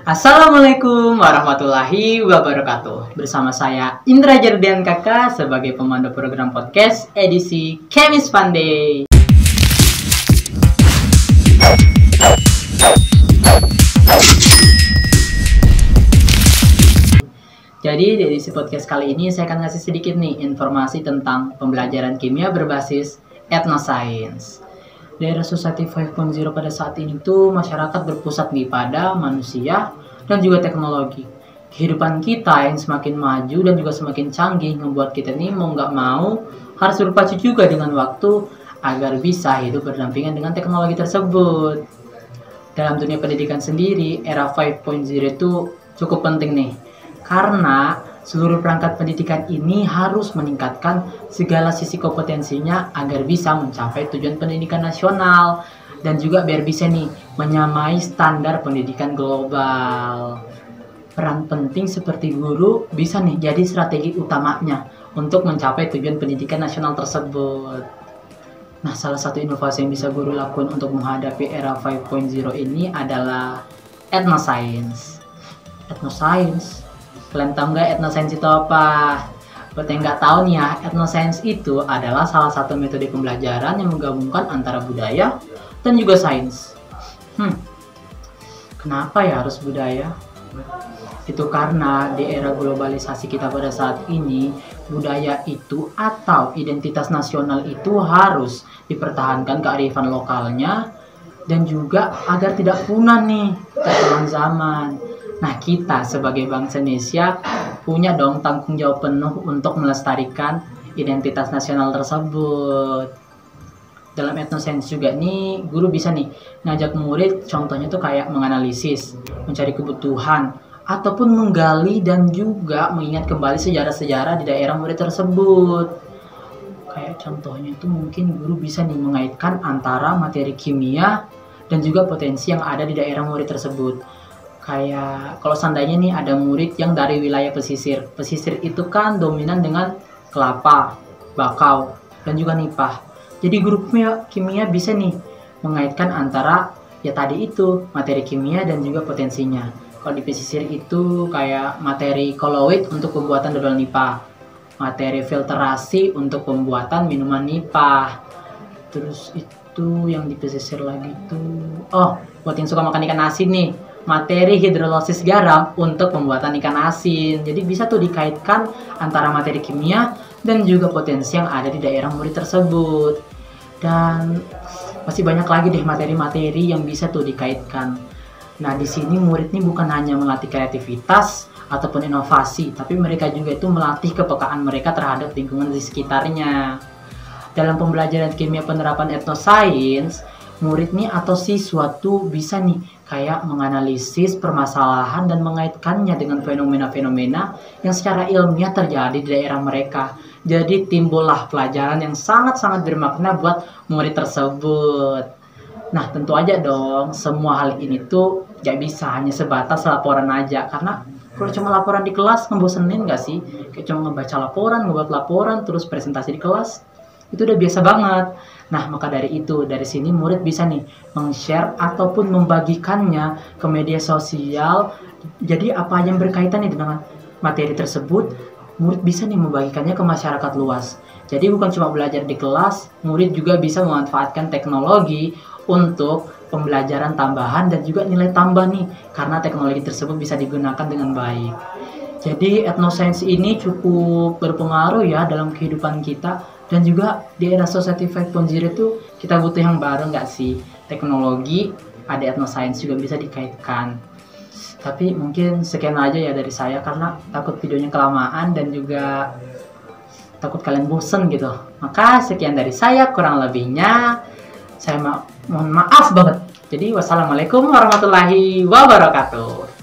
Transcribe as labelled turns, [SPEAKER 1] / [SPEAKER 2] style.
[SPEAKER 1] Assalamualaikum warahmatullahi wabarakatuh. Bersama saya Indra Jerdian Kakak sebagai pemandu program podcast edisi Kemis Pandey. Jadi di edisi podcast kali ini saya akan ngasih sedikit nih informasi tentang pembelajaran kimia berbasis etnoscience. Daerah Society 5.0 pada saat ini tuh masyarakat berpusat nih pada manusia dan juga teknologi. Kehidupan kita yang semakin maju dan juga semakin canggih membuat kita nih mau nggak mau harus berpacu juga dengan waktu agar bisa hidup berdampingan dengan teknologi tersebut. Dalam dunia pendidikan sendiri, era 5.0 itu cukup penting nih. Karena seluruh perangkat pendidikan ini harus meningkatkan segala sisi kompetensinya agar bisa mencapai tujuan pendidikan nasional dan juga biar bisa nih menyamai standar pendidikan global. Peran penting seperti guru bisa nih jadi strategi utamanya untuk mencapai tujuan pendidikan nasional tersebut. Nah, salah satu inovasi yang bisa guru lakukan untuk menghadapi era 5.0 ini adalah etnoscience. Etnoscience? Kalian tahu nggak etnoscience itu apa? Buat yang nggak tahu nih ya, etnoscience itu adalah salah satu metode pembelajaran yang menggabungkan antara budaya dan juga sains. Kenapa ya harus budaya? Itu karena di era globalisasi kita pada saat ini, budaya itu atau identitas nasional itu harus dipertahankan kearifan lokalnya dan juga agar tidak punah nih tertelan zaman. Nah, kita sebagai bangsa Indonesia punya dong tanggung jawab penuh untuk melestarikan identitas nasional tersebut. Dalam etnoscience juga nih, guru bisa nih ngajak murid, contohnya tuh kayak menganalisis, mencari kebutuhan, ataupun menggali dan juga mengingat kembali sejarah-sejarah di daerah murid tersebut. Kayak contohnya itu mungkin guru bisa nih mengaitkan antara materi kimia dan juga potensi yang ada di daerah murid tersebut. Kayak kalau seandainya nih ada murid yang dari wilayah pesisir. Pesisir itu kan dominan dengan kelapa, bakau, dan juga nipah. Jadi guru kimia bisa nih mengaitkan antara ya tadi itu materi kimia dan juga potensinya. Kalau di pesisir itu kayak materi koloid untuk pembuatan dodol nipah, materi filterasi untuk pembuatan minuman nipah. Terus itu yang di pesisir lagi tuh, buat yang suka makan ikan asin nih, materi hidrolisis garam untuk pembuatan ikan asin. Jadi bisa tuh dikaitkan antara materi kimia dan juga potensi yang ada di daerah murid tersebut. Dan masih banyak lagi deh materi-materi yang bisa tuh dikaitkan. Nah, di sini murid ini bukan hanya melatih kreativitas ataupun inovasi, tapi mereka juga itu melatih kepekaan mereka terhadap lingkungan di sekitarnya. Dalam pembelajaran kimia penerapan etnoscience, murid nih atau siswa tuh bisa nih kayak menganalisis permasalahan dan mengaitkannya dengan fenomena-fenomena yang secara ilmiah terjadi di daerah mereka. Jadi timbullah pelajaran yang sangat-sangat bermakna buat murid tersebut. Nah, tentu aja dong, semua hal ini tuh gak bisa hanya sebatas laporan aja. Karena kalau cuma laporan di kelas, ngebosenin gak sih? Kayak cuma ngebaca laporan, ngebuat laporan, terus presentasi di kelas. Itu udah biasa banget. Nah, maka dari itu, dari sini murid bisa nih meng-share ataupun membagikannya ke media sosial. Jadi apa yang berkaitan nih dengan materi tersebut, murid bisa nih membagikannya ke masyarakat luas. Jadi bukan cuma belajar di kelas, murid juga bisa memanfaatkan teknologi untuk pembelajaran tambahan dan juga nilai tambah nih, karena teknologi tersebut bisa digunakan dengan baik. Jadi etnoscience ini cukup berpengaruh ya dalam kehidupan kita. Dan juga di era Society 5.0 itu kita butuh yang baru nggak sih? Teknologi, ada etnoscience juga bisa dikaitkan. Tapi mungkin sekian aja ya dari saya karena takut videonya kelamaan dan juga takut kalian bosen gitu. Maka sekian dari saya, kurang lebihnya saya mohon maaf banget. Jadi wassalamualaikum warahmatullahi wabarakatuh.